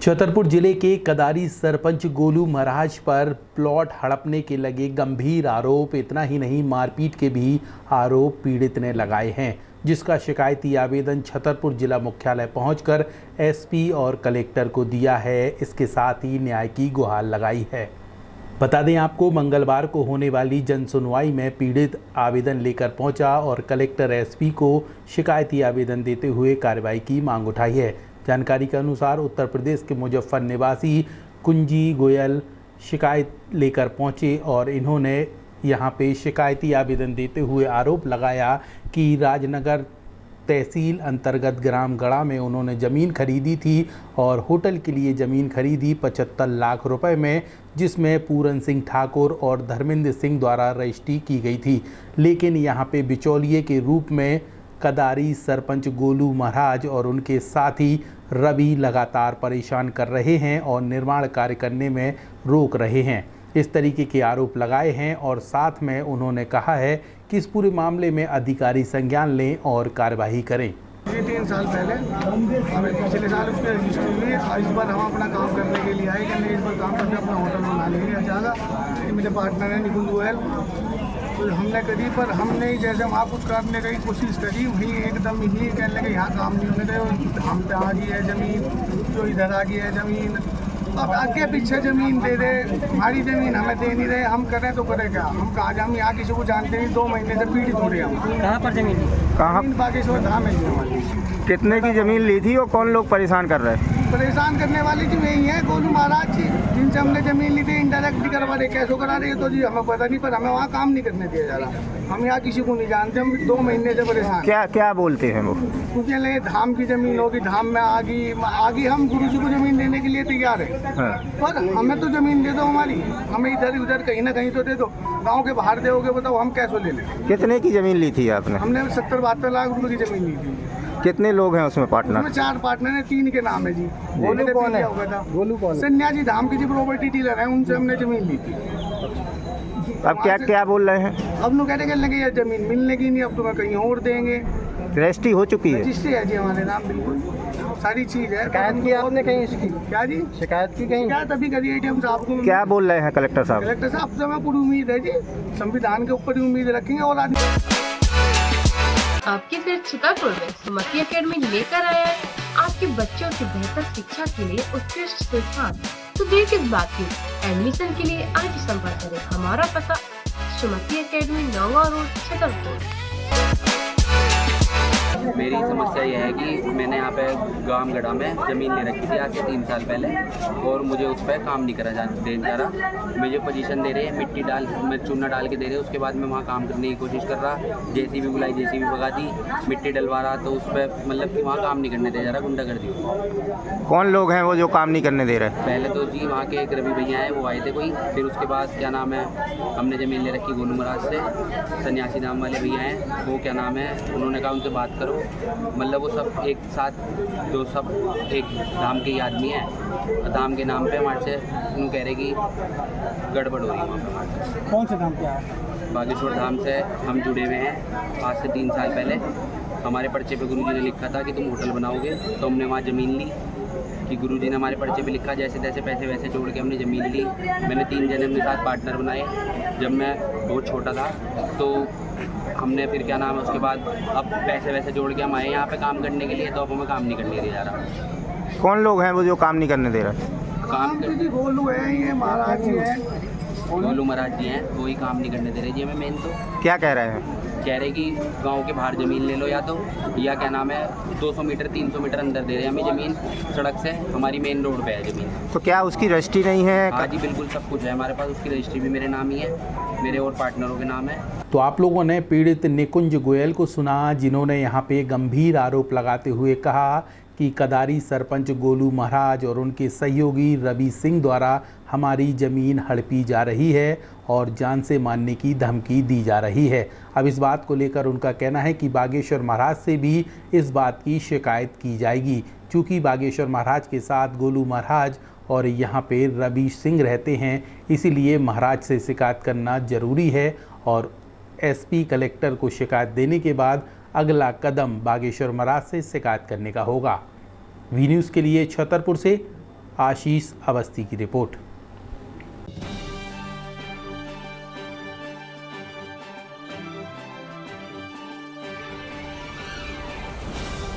छतरपुर जिले के कदारी सरपंच गोलू महाराज पर प्लॉट हड़पने के लगे गंभीर आरोप। इतना ही नहीं, मारपीट के भी आरोप पीड़ित ने लगाए हैं, जिसका शिकायती आवेदन छतरपुर जिला मुख्यालय पहुंचकर एसपी और कलेक्टर को दिया है। इसके साथ ही न्याय की गुहार लगाई है। बता दें आपको, मंगलवार को होने वाली जन सुनवाई में पीड़ित आवेदन लेकर पहुंचा और कलेक्टर एसपी को शिकायती आवेदन देते हुए कार्रवाई की मांग उठाई है। जानकारी के अनुसार उत्तर प्रदेश के मुजफ्फर निवासी कुंजी गोयल शिकायत लेकर पहुंचे और इन्होंने यहां पे शिकायती आवेदन देते हुए आरोप लगाया कि राजनगर तहसील अंतर्गत ग्राम गड़ा में उन्होंने ज़मीन खरीदी थी और होटल के लिए ज़मीन खरीदी 75 लाख रुपए में, जिसमें पूरन सिंह ठाकुर और धर्मेंद्र सिंह द्वारा रजिस्ट्री की गई थी। लेकिन यहां पे बिचौलिए के रूप में कदारी सरपंच गोलू महाराज और उनके साथी रवि लगातार परेशान कर रहे हैं और निर्माण कार्य करने में रोक रहे हैं। इस तरीके के आरोप लगाए हैं और साथ में उन्होंने कहा है कि इस पूरे मामले में अधिकारी संज्ञान लें और कार्यवाही करें। ये 3 साल पहले हमें पिछले साल उसकी रजिस्ट्री हुई। इस बार हम अपना काम करने के लिए आए कि नहीं, इस बार काम करके अपना होटल बना लेंगे। अचानक मेरे पार्टनर है निकुंज गोयल, तो हमने करी, पर हमने जैसे वहाँ कुछ करने की कोशिश करी, वहीं एकदम ही कहने लगे यहाँ काम नहीं होने दे, हम पे आ गई है ज़मीन, जो इधर आ गई है ज़मीन, अब आगे पीछे ज़मीन दे दे, हमारी ज़मीन हमें दे नहीं रहे, हम करें तो करें क्या। हम कहा हम यहाँ किसी को जानते नहीं, 2 महीने से पीड़ित हो रहे हम। कहाँ पर ज़मीन ली? कहाँ? बागेश्वर धाम है हमारी। कितने की ज़मीन ली थी और कौन लोग परेशान कर रहे हैं? परेशान करने वाली जी वही है, गोलू महाराज जी, जिनसे हमने ज़मीन ली थी। इंडायरेक्ट भी करवा रहे, कैसे करा रहे तो जी हमें पता नहीं, पर हमें वहाँ काम नहीं करने दिया जा रहा। हम यहाँ किसी को नहीं जानते, हम 2 महीने से परेशान। क्या क्या बोलते हैं वो? कुछ लगे धाम की ज़मीन होगी, धाम में आगी हम गुरु जी को ज़मीन देने के लिए तैयार है। हाँ। पर हमें तो ज़मीन दे दो हमारी, हमें इधर उधर कहीं ना कहीं तो दे दो। गाँव के बाहर दोगे बताओ, हम कैसे ले लें? कितने की ज़मीन ली थी आपने? हमने 70-72 लाख रुपए की ज़मीन ली थी। कितने लोग हैं उसमें पार्टनर? उसमें 4 पार्टनर हैं, 3 के नाम है जी। गोलू कौन है? गोलू कौन? सन्यासी धाम की जी प्रॉपर्टी डीलर है, उनसे हमने ज़मीन ली थी। अब क्या बोल रहे हैं? अब लोग कहते लगे ये ज़मीन मिलने की नहीं, अब तुम्हें कहीं और देंगे। रजिस्ट्री हो चुकी है? रजिस्ट्री है जी हमारे नाम, बिल्कुल सारी चीज़ है। शिकायत की आपने कहीं इसकी? क्या जी? शिकायत की कहीं? शिकायत अभी करी एटीएम साहब को। क्या बोल रहे हैं कलेक्टर साहब? कलेक्टर साहब से हमें पूरी उम्मीद है जी, संविधान के ऊपर ही उम्मीद रखेंगे। और आपके फिर छतरपुर में सुमति एकेडमी लेकर आया है आपके बच्चों की बेहतर शिक्षा के लिए उत्कृष्ट संस्थान। तो देर किस बात की, एडमिशन के लिए आज संपर्क करें। हमारा पता सुमति एकेडमी, नौवा रोड, छतरपुर। मेरी समस्या यह है कि मैंने यहाँ पे गांव गड़ा में ज़मीन ले रखी थी आज से 3 साल पहले, और मुझे उस पर काम नहीं करा जा रहा। मुझे पोजीशन दे रहे हैं, मिट्टी डाल मैं चूना डाल के दे रहे हैं। उसके बाद मैं वहाँ काम करने की कोशिश कर रहा, जेसीबी बुलाई, जेसीबी भगा दी, मिट्टी डलवा रहा, तो उस पर मतलब कि वहाँ काम नहीं करने दे जा रहा, गुंडागर्दी। कौन लोग हैं वो जो काम नहीं करने दे रहे? पहले तो जी वहाँ के एक रवि भैया हैं, वो आए थे कोई। फिर उसके बाद क्या नाम है, हमने ज़मीन ले रखी गोलू महाराज से, सन्यासी धाम वाले भैया हैं, वो क्या नाम है, उन्होंने कहा उनसे बात करो। मतलब वो सब एक साथ सब एक धाम के ही आदमी हैं, धाम के नाम पे हमारे से उन्होंने कह रहे कि गड़बड़ हो रही है वहाँ पे हमारे से। कौन से धाम क्या है? बागेश्वर धाम से हम जुड़े हुए हैं आज से 3 साल पहले। हमारे पर्चे पे गुरुजी ने लिखा था कि तुम होटल बनाओगे, तो हमने वहाँ ज़मीन ली कि गुरुजी ने हमारे पर्चे पे लिखा, जैसे तैसे पैसे वैसे जोड़ के हमने ज़मीन ली। मैंने 3 जने अपने साथ पार्टनर बनाए। जब मैं बहुत छोटा था तो हमने फिर क्या नाम है, उसके बाद अब पैसे वैसे जोड़ के हम आए यहाँ पे काम करने के लिए, तो अब हमें काम नहीं करने दिया जा रहा। कौन लोग हैं वो जो काम नहीं करने दे रहे? काम गोलू है, ये महाराज जी है, गोलू महाराज जी हैं, वही काम नहीं करने दे रहे जी हमें। मेन तो क्या कह रहे हैं? कह रहे कि गांव के बाहर ज़मीन ले लो, या क्या नाम है 200 मीटर 300 मीटर अंदर दे रहे हैं हमें ज़मीन सड़क से। हमारी मेन रोड पे है ज़मीन। तो क्या उसकी रजिस्ट्री नहीं है? हाँ जी बिल्कुल, सब कुछ है हमारे पास। उसकी रजिस्ट्री भी मेरे नाम ही है, मेरे और पार्टनरों के नाम है। तो आप लोगों ने पीड़ित निकुंज गोयल को सुना, जिन्होंने यहाँ पे गंभीर आरोप लगाते हुए कहा कि कदारी सरपंच गोलू महाराज और उनके सहयोगी रवि सिंह द्वारा हमारी ज़मीन हड़पी जा रही है और जान से मारने की धमकी दी जा रही है। अब इस बात को लेकर उनका कहना है कि बागेश्वर महाराज से भी इस बात की शिकायत की जाएगी, क्योंकि बागेश्वर महाराज के साथ गोलू महाराज और यहाँ पे रवि सिंह रहते हैं, इसीलिए महाराज से शिकायत करना ज़रूरी है। और एसपी कलेक्टर को शिकायत देने के बाद अगला कदम बागेश्वर महाराज से शिकायत करने का होगा। वी न्यूज़ के लिए छतरपुर से आशीष अवस्थी की रिपोर्ट।